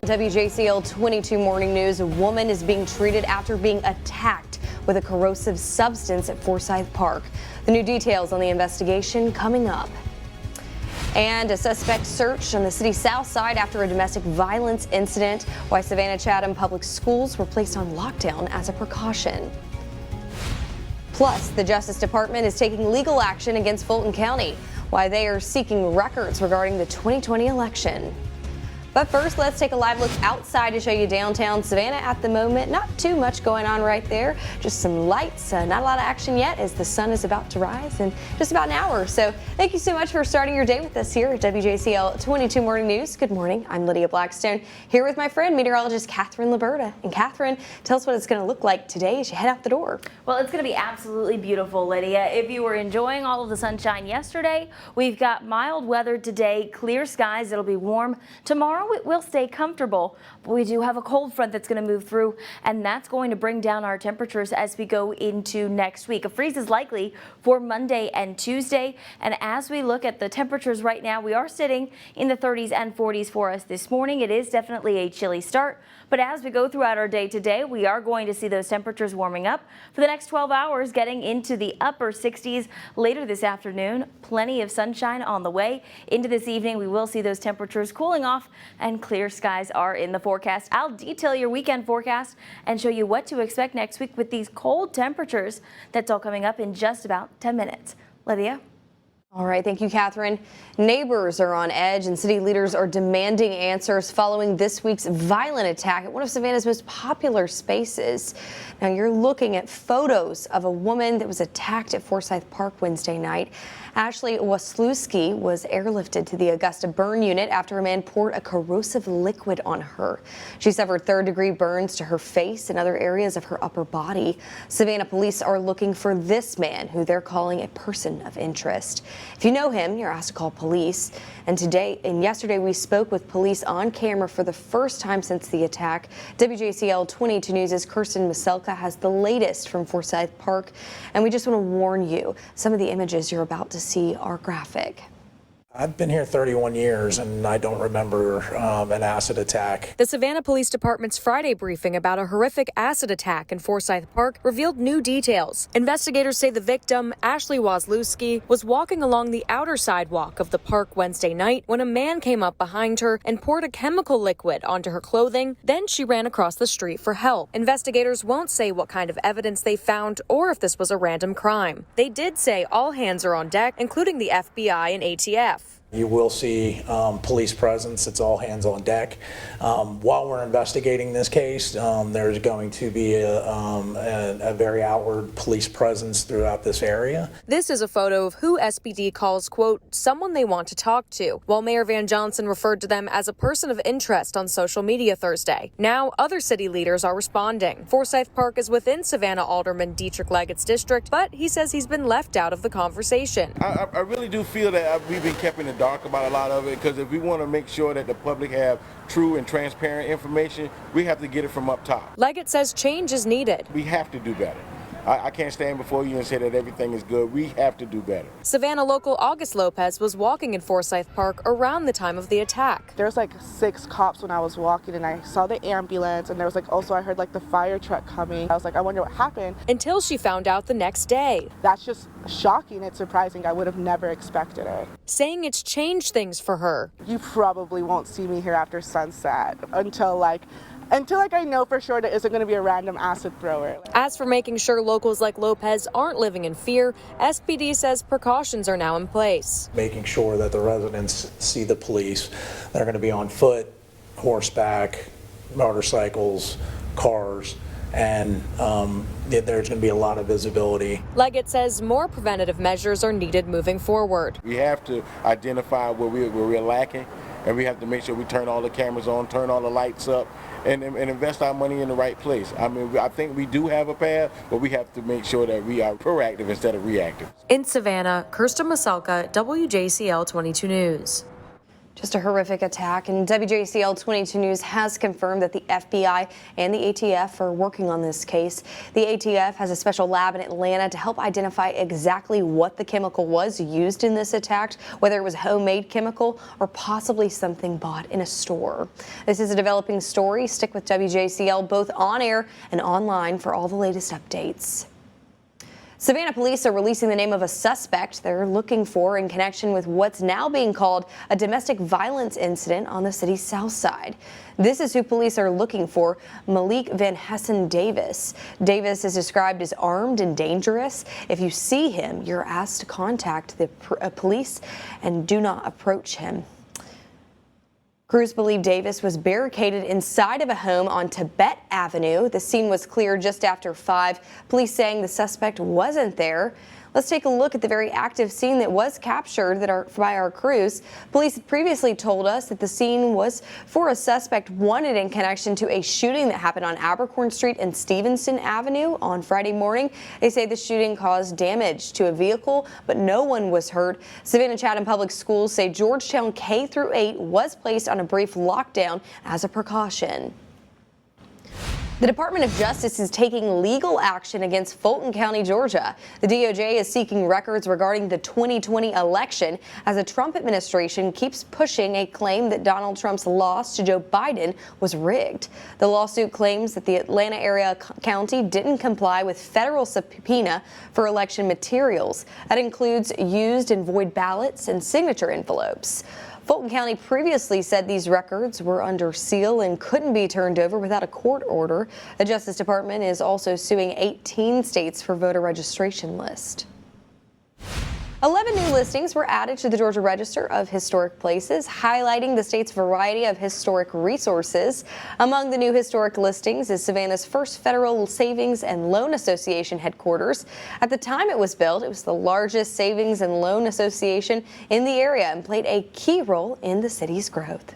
WJCL 22 Morning News. A woman is being treated after being attacked with a corrosive substance at Forsyth Park. The new details on the investigation coming up. And a suspect searched on the city's south side after a domestic violence incident. Why Savannah Chatham Public Schools were placed on lockdown as a precaution. Plus, the Justice Department is taking legal action against Fulton County. Why they are seeking records regarding the 2020 election. But first, let's take a live look outside to show you downtown Savannah at the moment. Not too much going on right there. Just some lights, not a lot of action yet as the sun is about to rise in just about an hour. So thank you so much for starting your day with us here at WJCL 22 Morning News. Good morning. I'm Lydia Blackstone here with my friend meteorologist Catherine Liberta. And Catherine, tell us what it's going to look like today as you head out the door. Well, it's going to be absolutely beautiful, Lydia. If you were enjoying all of the sunshine yesterday, we've got mild weather today, clear skies. It'll be warm tomorrow. It will stay comfortable, but we do have a cold front that's going to move through, and that's going to bring down our temperatures as we go into next week. A freeze is likely for Monday and Tuesday, and as we look at the temperatures right now, we are sitting in the 30s and 40s for us this morning. It is definitely a chilly start, but as we go throughout our day today, we are going to see those temperatures warming up for the next 12 hours, getting into the upper 60s later this afternoon. Plenty of sunshine on the way. Into this evening, we will see those temperatures cooling off, and clear skies are in the forecast. I'll detail your weekend forecast and show you what to expect next week with these cold temperatures. That's all coming up in just about 10 minutes. Lydia? All right, thank you, Catherine. Neighbors are on edge and city leaders are demanding answers following this week's violent attack at one of Savannah's most popular spaces. Now, you're looking at photos of a woman that was attacked at Forsyth Park Wednesday night. Ashley Waslewski was airlifted to the Augusta burn unit after a man poured a corrosive liquid on her. She suffered third-degree burns to her face and other areas of her upper body. Savannah police are looking for this man, who they're calling a person of interest. If you know him, you're asked to call police. And yesterday, we spoke with police on camera for the first time since the attack. WJCL 22 News' Kirsten Maselka has the latest from Forsyth Park. And we just want to warn you, some of the images you're about to see are graphic. I've been here 31 years and I don't remember an acid attack. The Savannah Police Department's Friday briefing about a horrific acid attack in Forsyth Park revealed new details. Investigators say the victim, Ashley Waslewski, was walking along the outer sidewalk of the park Wednesday night when a man came up behind her and poured a chemical liquid onto her clothing. Then she ran across the street for help. Investigators won't say what kind of evidence they found or if this was a random crime. They did say all hands are on deck, including the FBI and ATF. You will see police presence. It's all hands on deck. While we're investigating this case, there's going to be a very outward police presence throughout this area. This is a photo of who SPD calls, quote, someone they want to talk to, while Mayor Van Johnson referred to them as a person of interest on social media Thursday. Now, other city leaders are responding. Forsyth Park is within Savannah Alderman Dietrich Leggett's district, but he says he's been left out of the conversation. I really do feel that we've been kept in the dark about a lot of it, because if we want to make sure that the public have true and transparent information, we have to get it from up top. Leggett says change is needed. We have to do better. I can't stand before you and say that everything is good. We have to do better. Savannah local August Lopez was walking in Forsyth Park around the time of the attack. There was like 6 cops when I was walking, and I saw the ambulance, and there was I heard the fire truck coming. I was like, I wonder what happened. Until she found out the next day. That's just shocking. It's surprising. I would have never expected it. Saying it's changed things for her. You probably won't see me here after sunset until I know for sure that isn't going to be a random acid thrower. As for making sure locals like Lopez aren't living in fear, SPD says precautions are now in place. Making sure that the residents see the police. They're going to be on foot, horseback, motorcycles, cars, and there's going to be a lot of visibility. Leggett says more preventative measures are needed moving forward. We have to identify where we're lacking, and we have to make sure we turn all the cameras on, turn all the lights up, and invest our money in the right place. I mean, I think we do have a path, but we have to make sure that we are proactive instead of reactive. In Savannah, Kirsten Maselka, WJCL 22 News. Just a horrific attack, and WJCL 22 News has confirmed that the FBI and the ATF are working on this case. The ATF has a special lab in Atlanta to help identify exactly what the chemical was used in this attack, whether it was homemade chemical or possibly something bought in a store. This is a developing story. Stick with WJCL both on air and online for all the latest updates. Savannah police are releasing the name of a suspect they're looking for in connection with what's now being called a domestic violence incident on the city's south side. This is who police are looking for, Malik Van Hessen Davis. Davis is described as armed and dangerous. If you see him, you're asked to contact the police and do not approach him. Crews believe Davis was barricaded inside of a home on Tibet Avenue. The scene was cleared just after 5. Police saying the suspect wasn't there. Let's take a look at the very active scene that was captured by our crews. Police had previously told us that the scene was for a suspect wanted in connection to a shooting that happened on Abercorn Street and Stevenson Avenue on Friday morning. They say the shooting caused damage to a vehicle, but no one was hurt. Savannah Chatham Public Schools say Georgetown K-8 was placed on a brief lockdown as a precaution. The Department of Justice is taking legal action against Fulton County, Georgia. The DOJ is seeking records regarding the 2020 election as the Trump administration keeps pushing a claim that Donald Trump's loss to Joe Biden was rigged. The lawsuit claims that the Atlanta area county didn't comply with federal subpoena for election materials. That includes used and void ballots and signature envelopes. Fulton County previously said these records were under seal and couldn't be turned over without a court order. The Justice Department is also suing 18 states for voter registration list. 11 new listings were added to the Georgia Register of Historic Places, highlighting the state's variety of historic resources. Among the new historic listings is Savannah's first Federal Savings and Loan Association headquarters. At the time it was built, it was the largest savings and loan association in the area and played a key role in the city's growth.